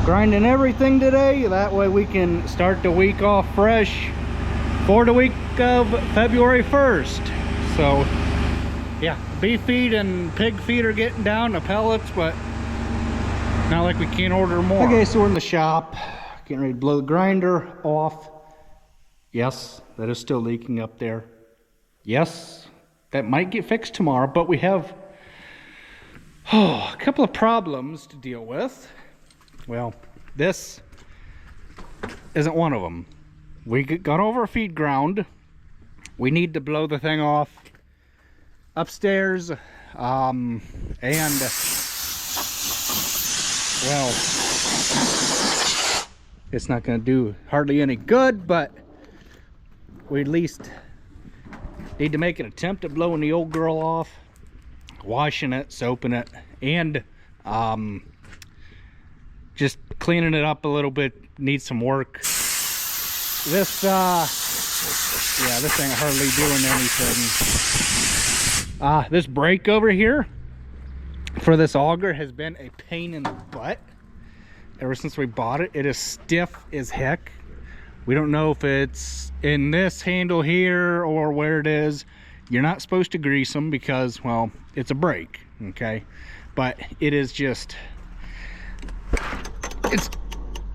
grinding everything today. That way we can start the week off fresh for the week of February 1st. So yeah, beef feed and pig feed are getting down to pellets, but not like we can't order more. Okay, so we're in the shop, getting ready to blow the grinder off. Yes, that is still leaking up there. Yes, that might get fixed tomorrow, but we have a couple of problems to deal with. Well, this isn't one of them. We got over a feed ground. We need to blow the thing off upstairs, and well, it's not going to do hardly any good, but we at least need to make an attempt at blowing the old girl off, washing it, soaping it, and just cleaning it up a little bit. Needs some work. This yeah, this ain't hardly doing anything. This brake over here for this auger has been a pain in the butt ever since we bought it. It is stiff as heck. We don't know if it's in this handle here or where it is. You're not supposed to grease them because, well, it's a brake, okay? But it is just,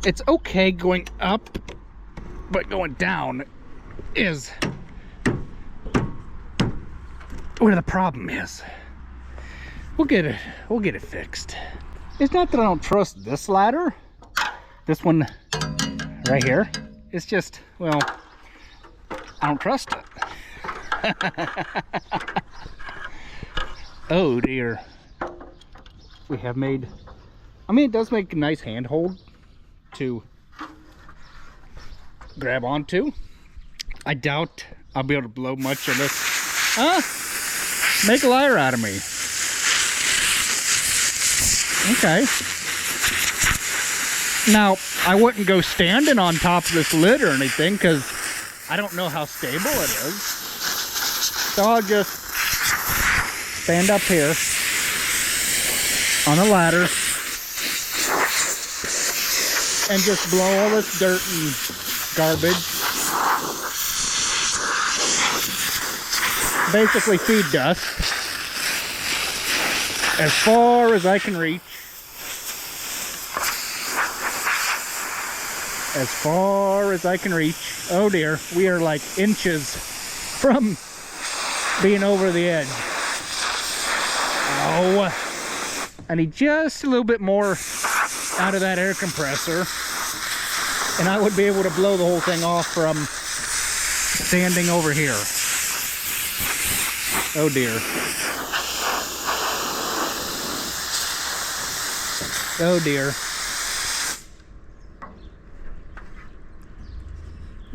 it's okay going up, but going down is where the problem is. We'll get it fixed. It's not that I don't trust this ladder, this one right here. It's just, well, I don't trust it. Oh dear. We have made, I mean, it does make a nice handhold to grab onto. I doubt I'll be able to blow much of this. Make a liar out of me. Okay. Now, I wouldn't go standing on top of this lid or anything because I don't know how stable it is. So I'll just stand up here on a ladder and just blow all this dirt and garbage. Basically feed dust as far as I can reach. As far as I can reach. Oh dear, we are like inches from being over the edge. Oh, I need just a little bit more out of that air compressor, and I would be able to blow the whole thing off from standing over here. Oh dear. Oh dear.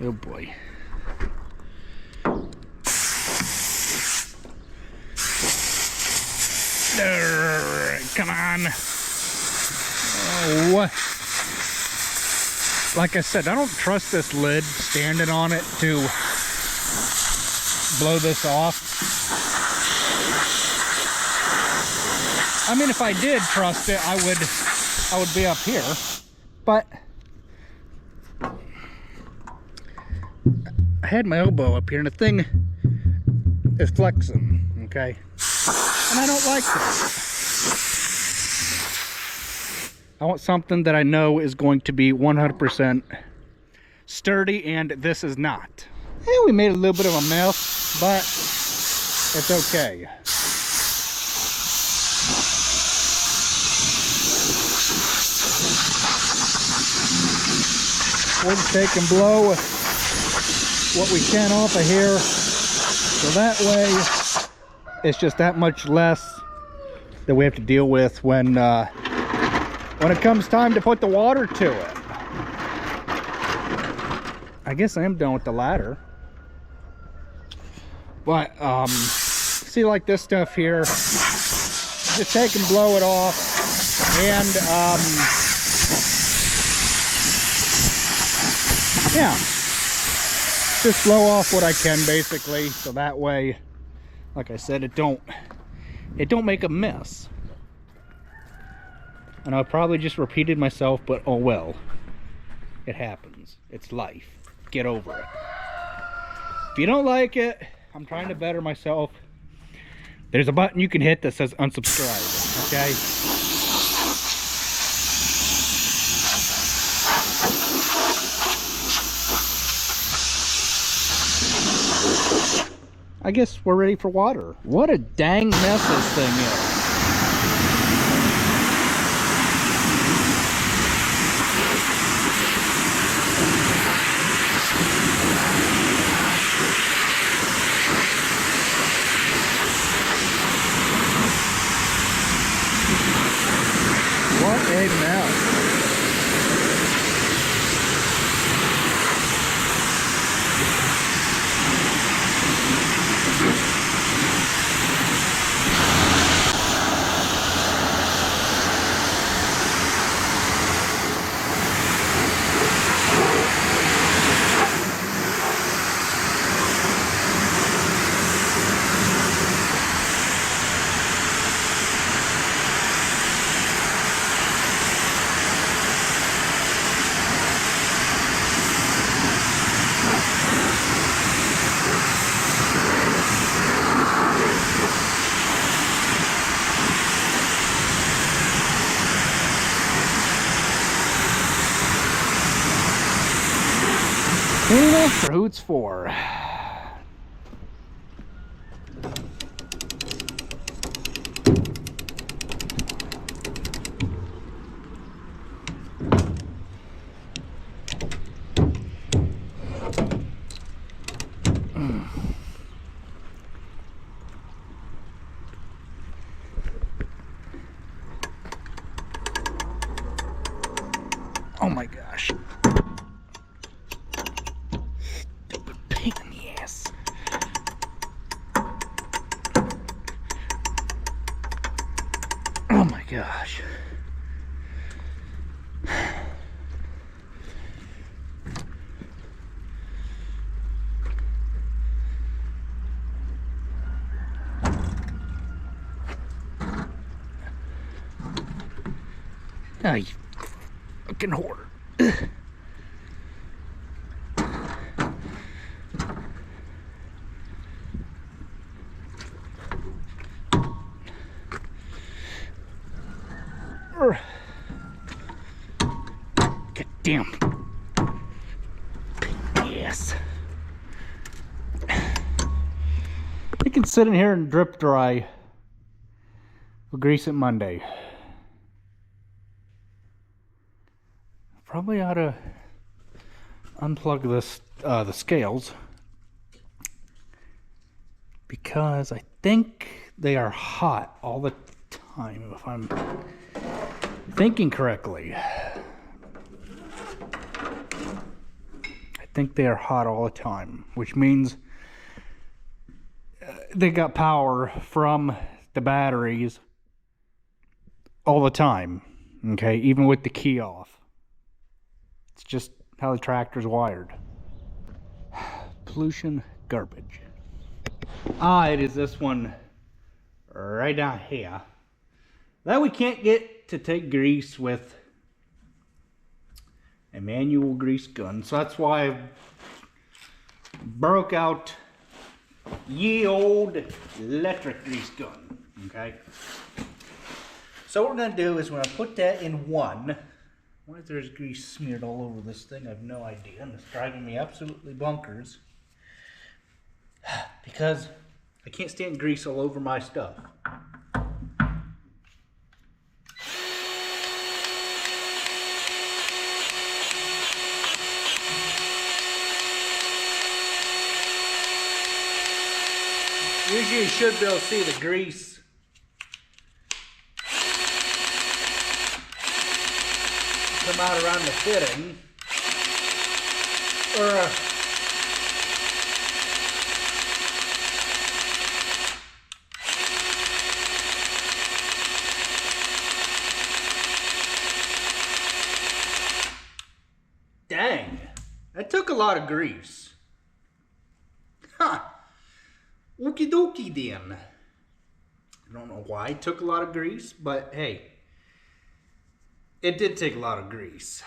Oh boy. Come on. Oh. Like I said, I don't trust this lid standing on it to blow this off. I mean, if I did trust it, I would be up here, but I had my elbow up here and the thing is flexing, okay? And I don't like that. I want something that I know is going to be 100% sturdy, and this is not. Yeah, we made a little bit of a mess, but it's okay. We'll just take and blow what we can off of here, so that way it's just that much less that we have to deal with when it comes time to put the water to it. I guess I am done with the ladder, but see, like this stuff here, just take and blow it off, and yeah, just blow off what I can, basically, so that way, like I said, it don't make a mess. And I probably just repeated myself, but oh well. It happens. It's life. Get over it. If you don't like it, I'm trying to better myself. There's a button you can hit that says unsubscribe, okay? I guess we're ready for water. What a dang mess this thing is. What a mess. For who it's for. Oh my gosh. Pain in the ass. Oh my gosh. Oh, you fucking whore. God damn. Yes. You can sit in here and drip dry. We'll grease it Monday. Probably ought to unplug this the scales, because I think they are hot all the time, if I'm thinking correctly. I think they are hot all the time, which means they got power from the batteries all the time, okay, even with the key off. It's just how the tractor's wired. Pollution garbage. It is this one right down here that we can't get to take grease with a manual grease gun. So that's why I broke out ye old electric grease gun. Okay. So what we're gonna do is we're gonna put that in one. Why is there grease smeared all over this thing? I have no idea, and it's driving me absolutely bonkers. Because I can't stand grease all over my stuff. Usually you should be able to see the grease come out around the fitting, or dang, that took a lot of grease. Huh. Okie dokie then. I don't know why it took a lot of grease, but hey, it did take a lot of grease.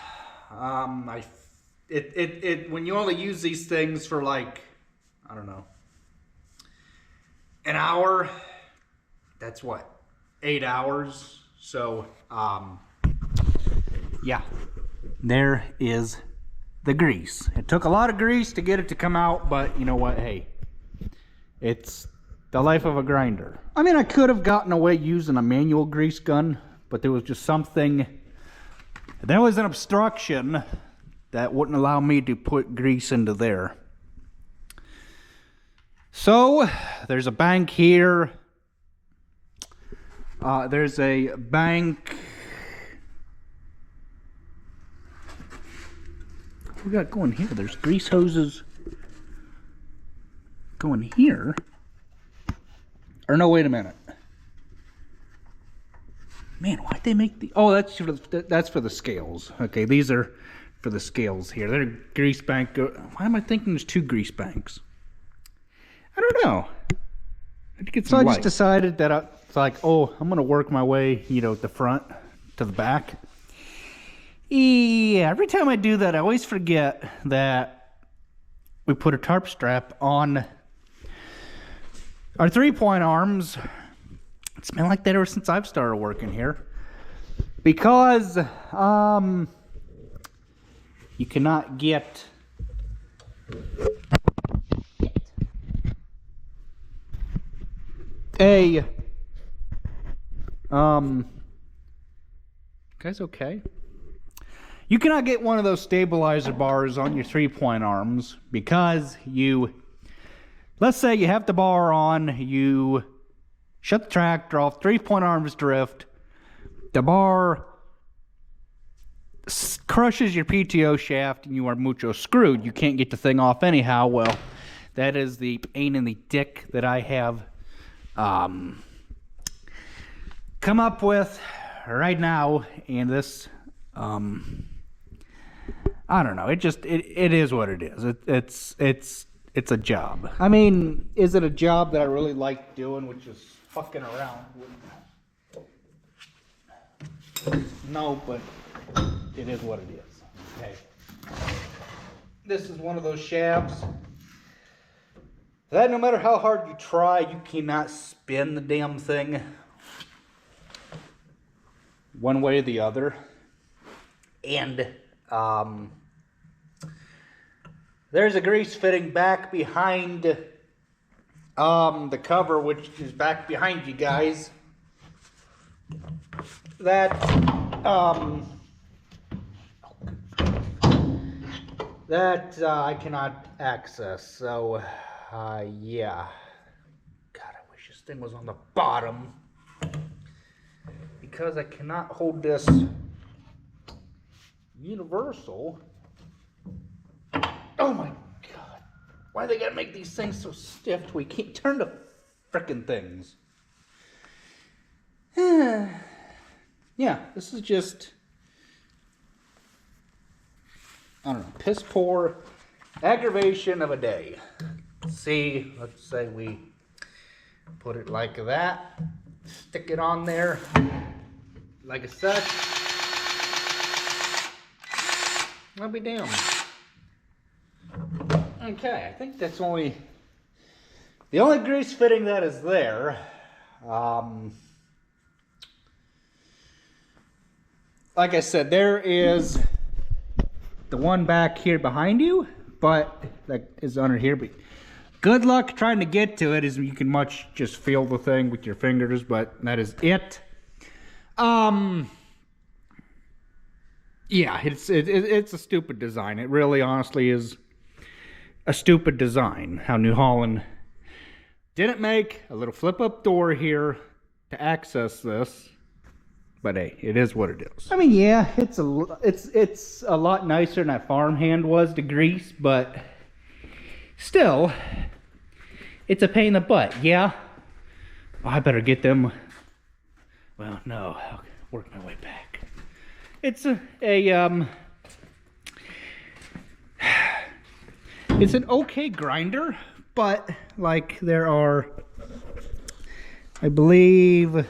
When you only use these things for like, I don't know, an hour, that's what, 8 hours. So, yeah, there is the grease. It took a lot of grease to get it to come out, but you know what? Hey, it's the life of a grinder. I mean, I could have gotten away using a manual grease gun, but there was just something, there was an obstruction that wouldn't allow me to put grease into there. So, there's a bank here. There's a bank. What we got going here? There's grease hoses going here. Or no, wait a minute. Man, why'd they make the... Oh, that's for the scales. Okay, these are for the scales here. They're grease bank. Why am I thinking there's 2 grease banks? I don't know. So I just decided that it's like, oh, I'm going to work my way, you know, the front to the back. Yeah, every time I do that, I always forget that we put a tarp strap on our 3-point arms. It's been like that ever since I've started working here. Because you cannot get a guys okay? You cannot get one of those stabilizer bars on your 3-point arms because let's say you have the bar on, you shut the tractor off, 3-point arms drift, the bar crushes your PTO shaft and you are mucho screwed. You can't get the thing off anyhow. Well, that is the pain in the dick that I have come up with right now, and this I don't know, it is what it is. It's a job. I mean, is it a job that I really like doing, which is fucking around with? No, but it is what it is. Okay, this is one of those shafts that no matter how hard you try, you cannot spin the damn thing one way or the other. And there's a grease fitting back behind the cover, which is back behind you guys, that I cannot access. So yeah, God, I wish this thing was on the bottom, because I cannot hold this universal. Oh my God, why they gotta make these things so stiff we can't turn the frickin' things? Yeah, this is just, I don't know, piss poor aggravation of a day. See, let's say we put it like that, stick it on there like such. I'll be damned. Okay, I think that's the only grease fitting that is there. Like I said, there is the one back here behind you, but that is under here. But good luck trying to get to it, as you can much just feel the thing with your fingers, but that is it. Yeah, it's a stupid design. It really honestly is a stupid design. How Newholland didn't make a little flip up door here to access this. But hey, it is what it is. I mean, yeah, it's a lot nicer than that farmhand was to grease, but still, it's a pain in the butt. Yeah. Oh, I better get them. Well, no, I'll work my way back. It's it's an okay grinder, but like there are, I believe,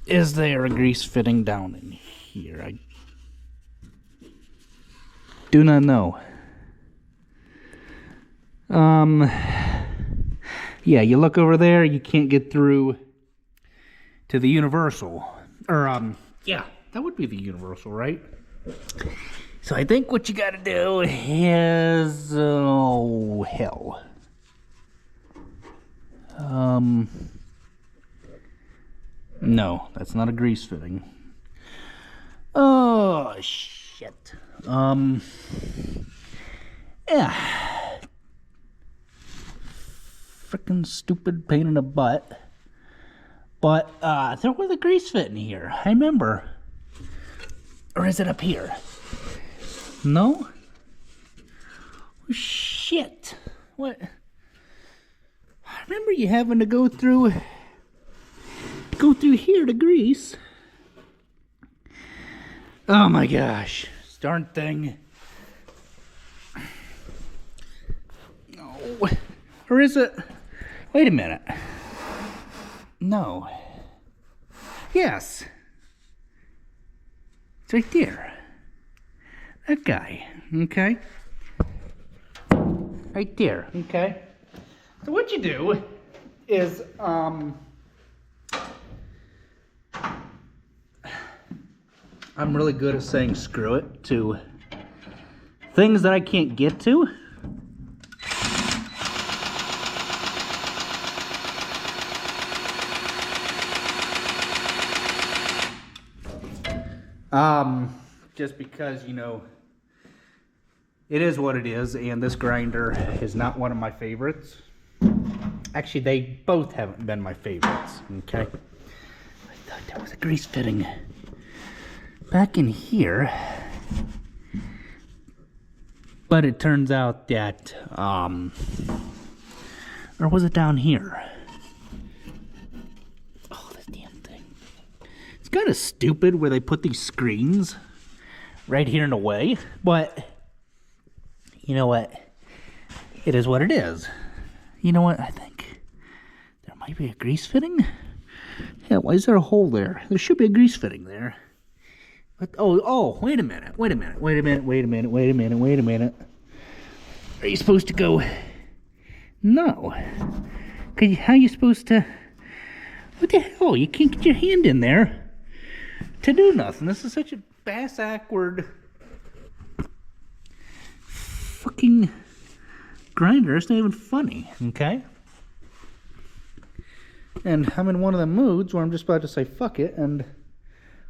Is there a grease fitting down in here? I do not know. Yeah, you look over there, you can't get through to the universal. Or, yeah, that would be the universal, right? So I think what you gotta do is, oh, hell. No, that's not a grease fitting. Oh, shit. Yeah. Frickin' stupid pain in the butt. But, there was a grease fit in here. I remember. Or is it up here? No? Oh, shit. What? I remember you having to go through here to grease. Oh my gosh. This darn thing. Oh. Or is it? Wait a minute. No. Yes. It's right there. That guy. Okay. Right there. Okay. So what you do is, I'm really good at saying screw it to things that I can't get to. Just because, you know, it is what it is, and this grinder is not one of my favorites. Actually, they both haven't been my favorites, okay? I thought there was a grease fitting back in here. But it turns out that, or was it down here? Oh, this damn thing. It's kind of stupid where they put these screens right here in the way, but you know what? It is what it is. You know what? I think there might be a grease fitting. Yeah, why is there a hole there? There should be a grease fitting there. But, oh, wait a minute. Wait a minute. Are you supposed to go? No. How are you supposed to? What the hell? You can't get your hand in there to do nothing. This is such a bass-awkward fucking grinder. It's not even funny, okay? And I'm in one of the moods where I'm just about to say fuck it and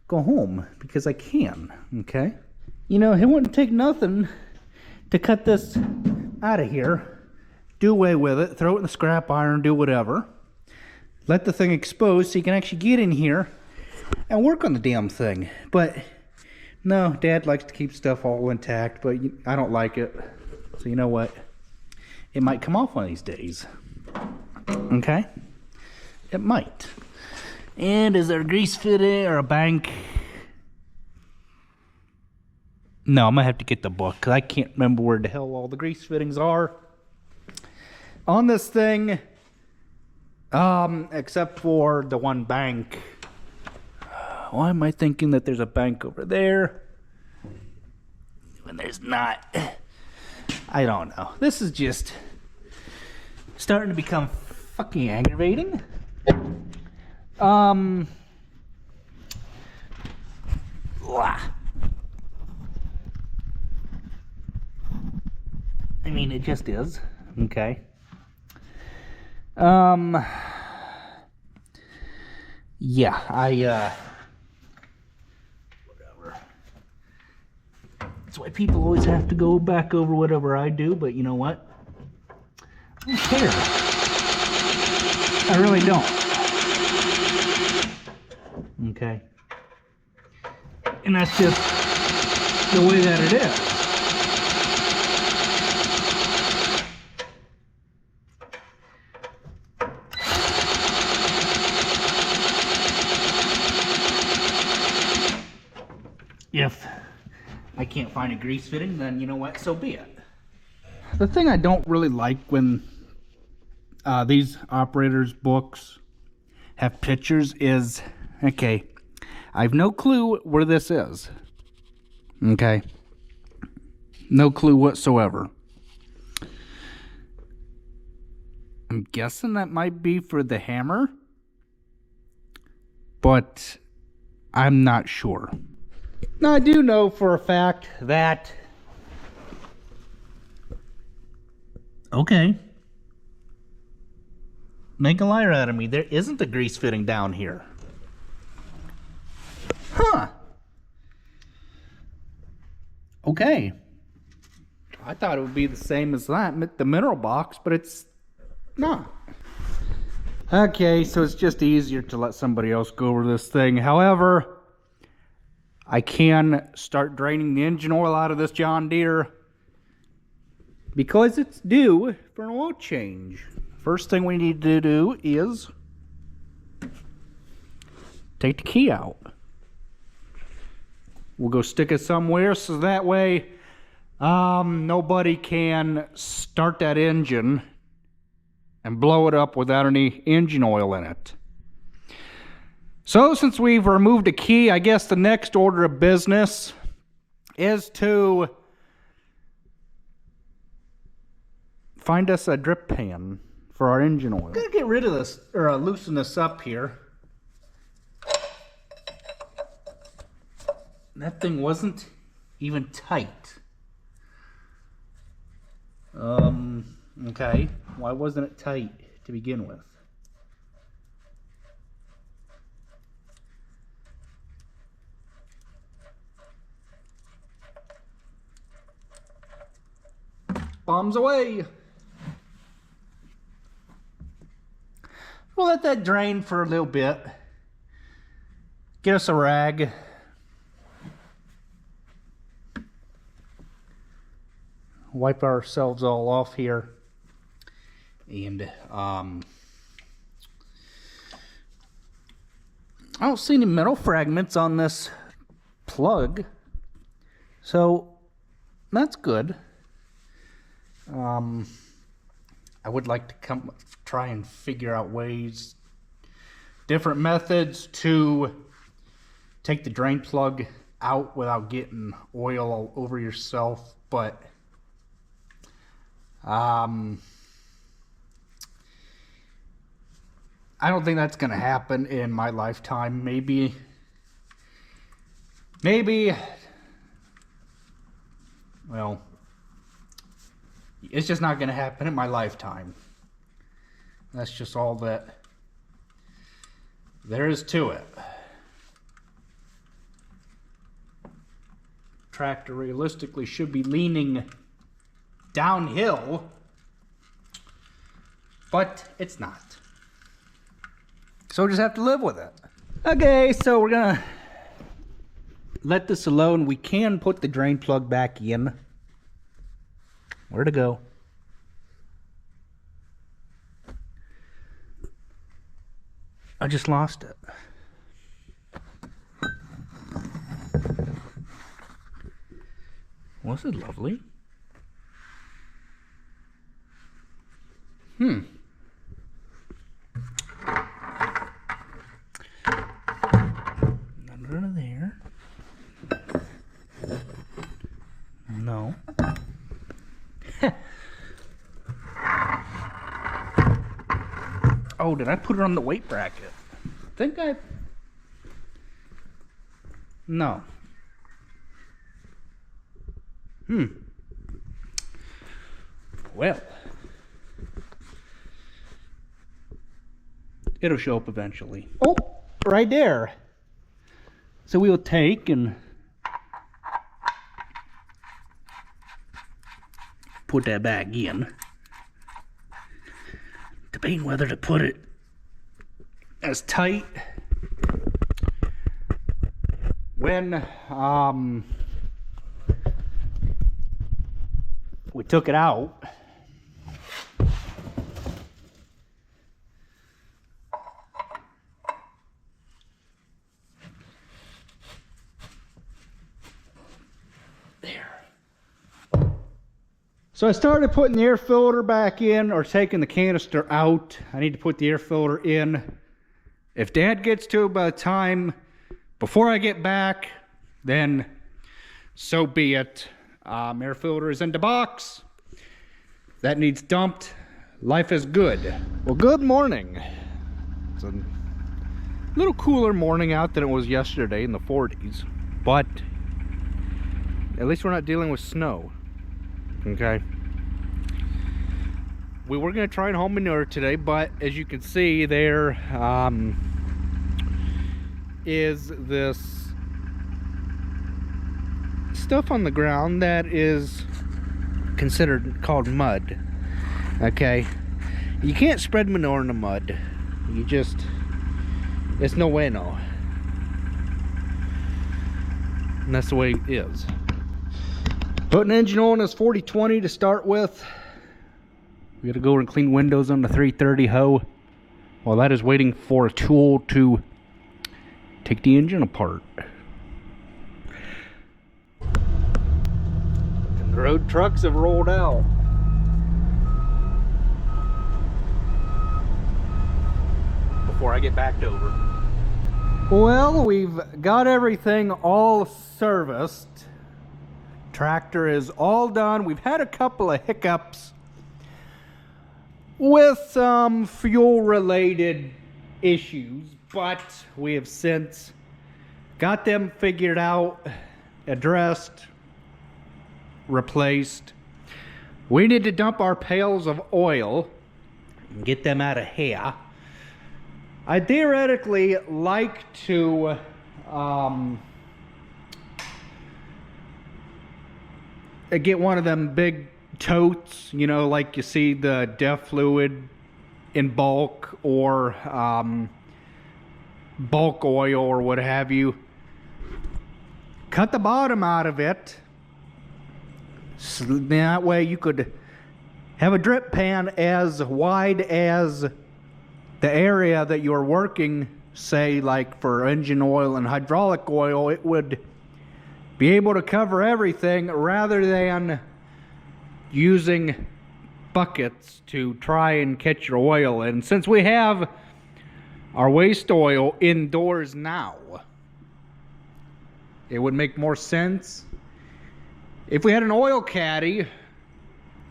go home because I can, okay? You know, it wouldn't take nothing to cut this out of here, do away with it, throw it in the scrap iron, do whatever. Let the thing expose so you can actually get in here and work on the damn thing. But no, Dad likes to keep stuff all intact, but I don't like it. So you know what? It might come off one of these days. Okay? It might. And is there a grease fitting or a bank? No, I'm gonna have to get the book because I can't remember where the hell all the grease fittings are on this thing. Except for the one bank. Why am I thinking that there's a bank over there when there's not? I don't know. This is just starting to become fucking aggravating. I mean, it just is. Okay. Yeah, whatever. That's why people always have to go back over whatever I do, but you know what? I don't care. I really don't. Okay. And that's just the way that it is. If I can't find a grease fitting, then you know what, so be it. The thing I don't really like when these operators' books have pictures is, okay, I have no clue where this is. Okay. No clue whatsoever. I'm guessing that might be for the hammer, but I'm not sure. Now, I do know for a fact that... Okay. Make a liar out of me. There isn't a grease fitting down here. Huh. Okay. I thought it would be the same as that, the mineral box, but it's not. Okay, so it's just easier to let somebody else go over this thing. However, I can start draining the engine oil out of this John Deere because it's due for an oil change. First thing we need to do is take the key out. We'll go stick it somewhere so that way nobody can start that engine and blow it up without any engine oil in it. So since we've removed a key, I guess the next order of business is to find us a drip pan for our engine oil. I'm gonna get rid of this, or loosen this up here. That thing wasn't even tight. Okay. Why wasn't it tight to begin with? Bombs away. We'll let that drain for a little bit. Get us a rag. Wipe ourselves all off here. And I don't see any metal fragments on this plug, so that's good. I would like to try and figure out ways, different methods to take the drain plug out without getting oil all over yourself, but I don't think that's gonna happen in my lifetime. Maybe well, it's just not gonna happen in my lifetime. That's just all that there is to it. Tractor realistically should be leaning downhill, but it's not. So we just have to live with it. Okay, so we're gonna let this alone. We can put the drain plug back in. Where'd it go? I just lost it. Was it lovely? None under there. No. Oh, did I put it on the weight bracket? No. Well, it'll show up eventually. Oh, right there. So we will take and put that back in. Debating whether to put it as tight when we took it out. So I started putting the air filter back in, or taking the canister out. I need to put the air filter in. If Dad gets to it by the time before I get back, then so be it. Air filter is in the box. That needs dumped. Life is good. Well, good morning. It's a little cooler morning out than it was yesterday in the 40s, but at least we're not dealing with snow. Okay. We were going to try and home manure today, but as you can see, there is this stuff on the ground that is called mud. Okay, you can't spread manure in the mud. It's no bueno. And that's the way it is. Putting engine oil in this 4020 to start with. We gotta go and clean windows on the 330 hoe. While that is waiting for a tool to take the engine apart. And the road trucks have rolled out. Before I get backed over. Well, we've got everything all serviced. Tractor is all done. We've had a couple of hiccups with some fuel related issues, but we have since got them figured out, addressed, replaced. We need to dump our pails of oil and get them out of here. I theoretically like to get one of them big totes, you know, like you see the DEF fluid in bulk, or bulk oil or what have you. Cut the bottom out of it, so that way you could have a drip pan as wide as the area that you're working. Say like for engine oil and hydraulic oil, it would be able to cover everything rather than using buckets to try and catch your oil. And since we have our waste oil indoors now, it would make more sense if we had an oil caddy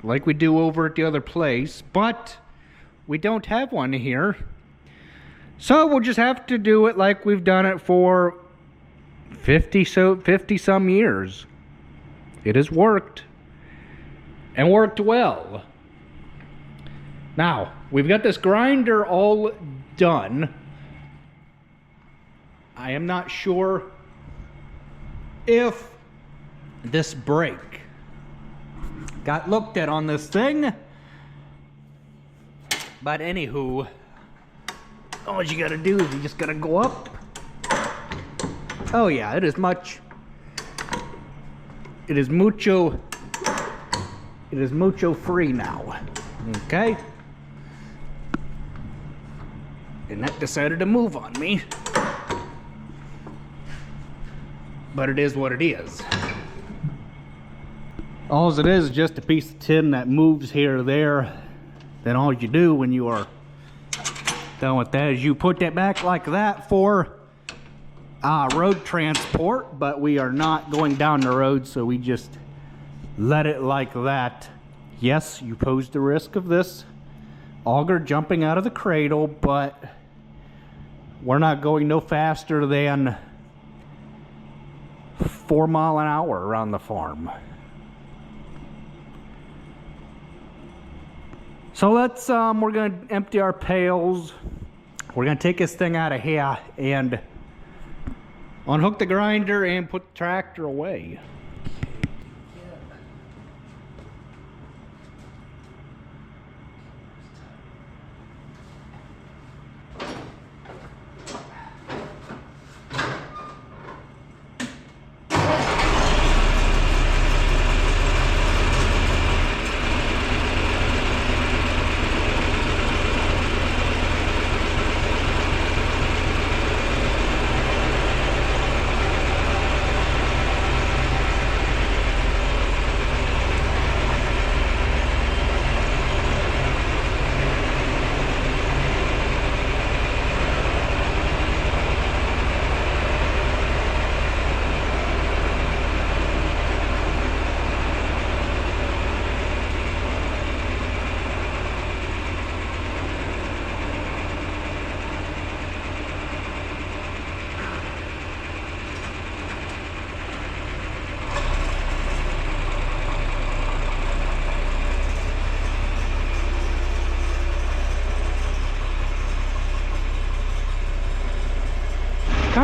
like we do over at the other place, but we don't have one here. So we'll just have to do it like we've done it for 50 some years. It has worked, and worked well. Now, we've got this grinder all done. I am not sure if this brake got looked at on this thing, but anywho, all you gotta do is you just gotta go up. Oh yeah, it is mucho free now. Okay? And that decided to move on me. But it is what it is. All it is just a piece of tin that moves here or there. Then all you do when you are done with that is you put that back like that for road transport, but we are not going down the road, so we just let it like that. Yes, you pose the risk of this auger jumping out of the cradle, but we're not going no faster than 4 miles an hour around the farm. So let's we're gonna empty our pails. We're gonna take this thing out of here and unhook the grinder and put the tractor away.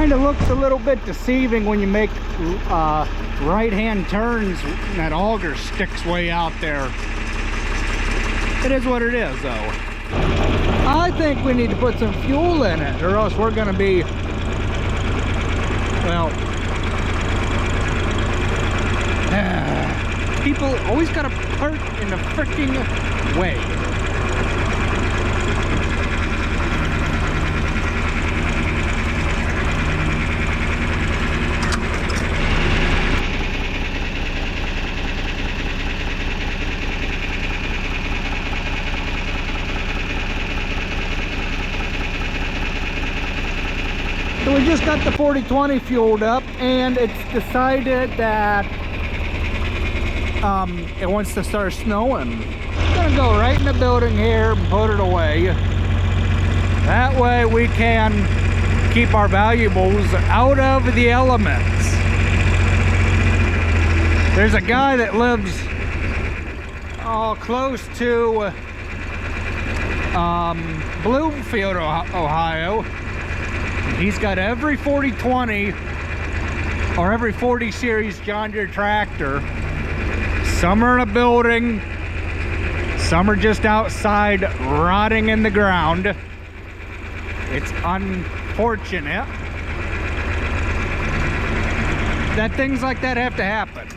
kind of looks a little bit deceiving when you make right-hand turns and that auger sticks way out there. It is what it is, though. I think we need to put some fuel in it, or else we're gonna be, well, people always gotta park in the freaking way. So we just got the 4020 fueled up, and it's decided that it wants to start snowing. I'm gonna go right in the building here and put it away. That way we can keep our valuables out of the elements. There's a guy that lives close to Bloomfield, Ohio. He's got every 4020 or every 40 series John Deere tractor. Some are in a building, some are just outside rotting in the ground. It's unfortunate that things like that have to happen.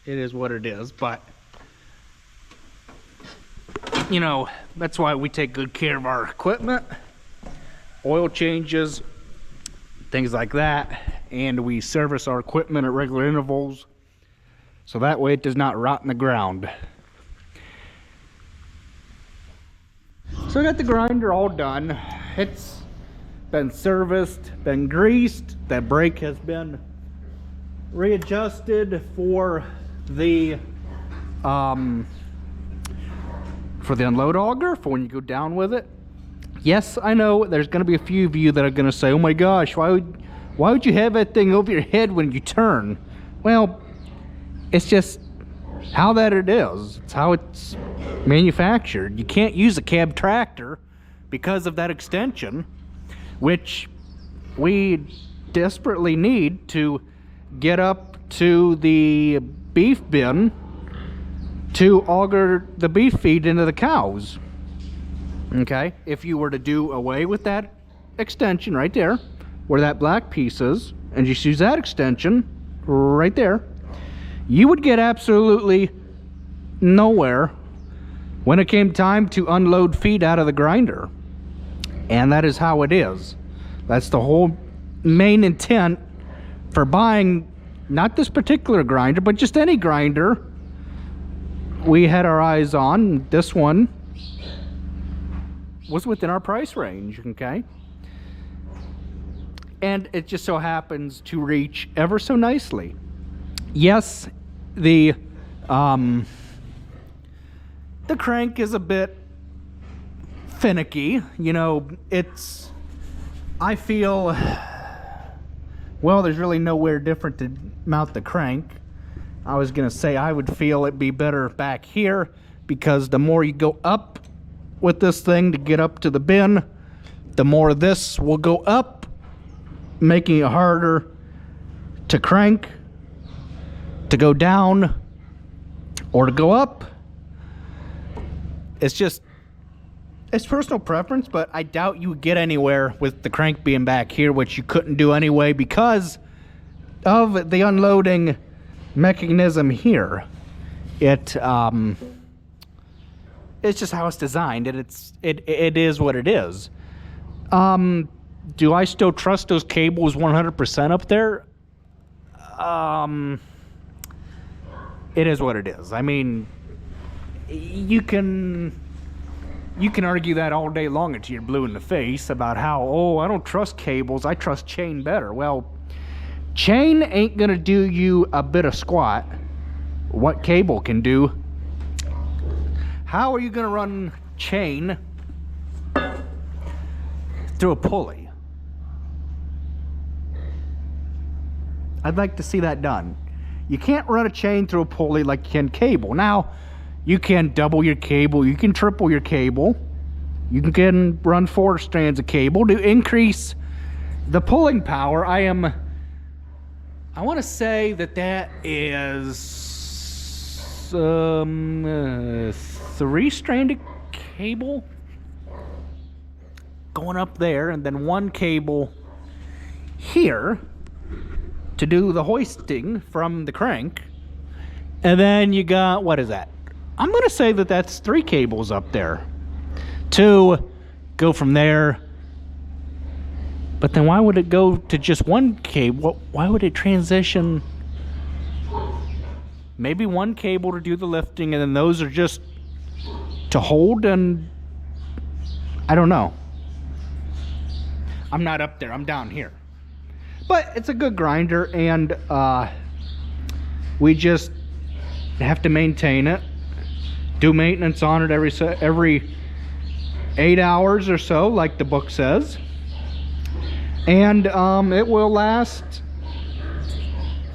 It is what it is, but you know, that's why we take good care of our equipment, oil changes, things like that, and we service our equipment at regular intervals so that way it does not rot in the ground. So I got the grinder all done. It's been serviced, been greased, that brake has been readjusted for the unload auger for when you go down with it. Yes, I know there's going to be a few of you that are going to say, oh my gosh, why would you have that thing over your head when you turn? Well, it's just how that it is. It's how it's manufactured. You can't use a cab tractor because of that extension, which we desperately need to get up to the beef bin to auger the beef feed into the cows. Okay, if you were to do away with that extension right there where that black piece is and just use that extension right there, you would get absolutely nowhere when it came time to unload feed out of the grinder. And that is how it is. That's the whole main intent for buying not this particular grinder, but just any grinder we had our eyes on. This one was within our price range, okay? And it just so happens to reach ever so nicely. Yes, the crank is a bit finicky, you know. I feel, well, there's really nowhere different to mount the crank. I was gonna say I would feel it'd be better back here, because the more you go up with this thing to get up to the bin, the more this will go up, making it harder to crank, to go down, or to go up. It's personal preference, but I doubt you would get anywhere with the crank being back here, which you couldn't do anyway because of the unloading mechanism here. It's just how it's designed, and it is what it is. Do I still trust those cables 100% up there? It is what it is. I mean, you can argue that all day long until you're blue in the face about how, oh, I don't trust cables, I trust chain better. Well, chain ain't gonna do you a bit of squat what cable can do. How are you gonna run chain through a pulley? I'd like to see that done. you can't run a chain through a pulley like you can cable. Now, you can double your cable, you can triple your cable, you can run 4 strands of cable to increase the pulling power. I want to say that is 3-stranded cable going up there, and then 1 cable here to do the hoisting from the crank. And then you got, what is that? I'm going to say that that's 3 cables up there to go from there. But then why would it go to just 1 cable? Why would it transition? Maybe 1 cable to do the lifting, and then those are just to hold, and I don't know. I'm not up there, I'm down here. But it's a good grinder, and we just have to maintain it. Do maintenance on it every 8 hours or so, like the book says. And it will last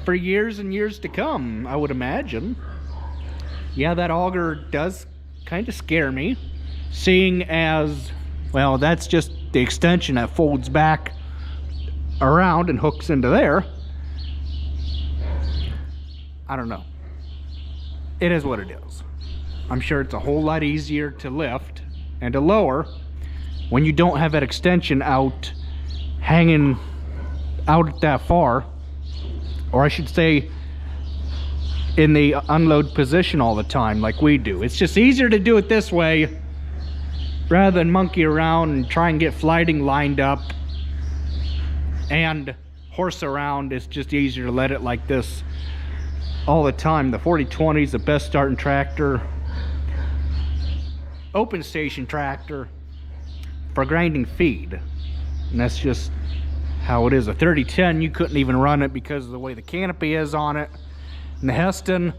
for years and years to come, I would imagine. Yeah, that auger does kind of scare me, seeing as, well, that's just the extension that folds back around and hooks into there. I don't know. It is what it is. I'm sure it's a whole lot easier to lift and to lower when you don't have that extension out, hanging out that far, or I should say in the unload position all the time like we do. It's just easier to do it this way rather than monkey around and try and get flighting lined up and horse around. It's just easier to let it like this all the time. The 4020 is the best starting tractor, open station tractor for grinding feed, and that's just how it is. A 3010, you couldn't even run it because of the way the canopy is on it, and the Heston,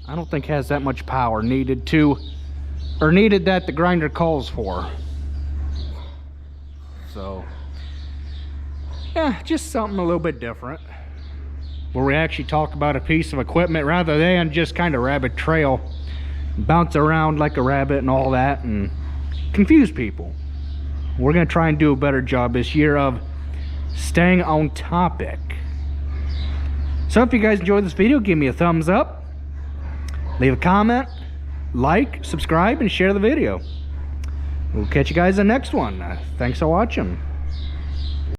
I don't think has that much power needed that the grinder calls for. So yeah, just something a little bit different, where we actually talk about a piece of equipment rather than just kind of rabbit trail, bounce around like a rabbit and all that and confuse people. We're going to try and do a better job this year of staying on topic. So if you guys enjoyed this video, give me a thumbs up, leave a comment, like, subscribe, and share the video. We'll catch you guys in the next one. Thanks for watching.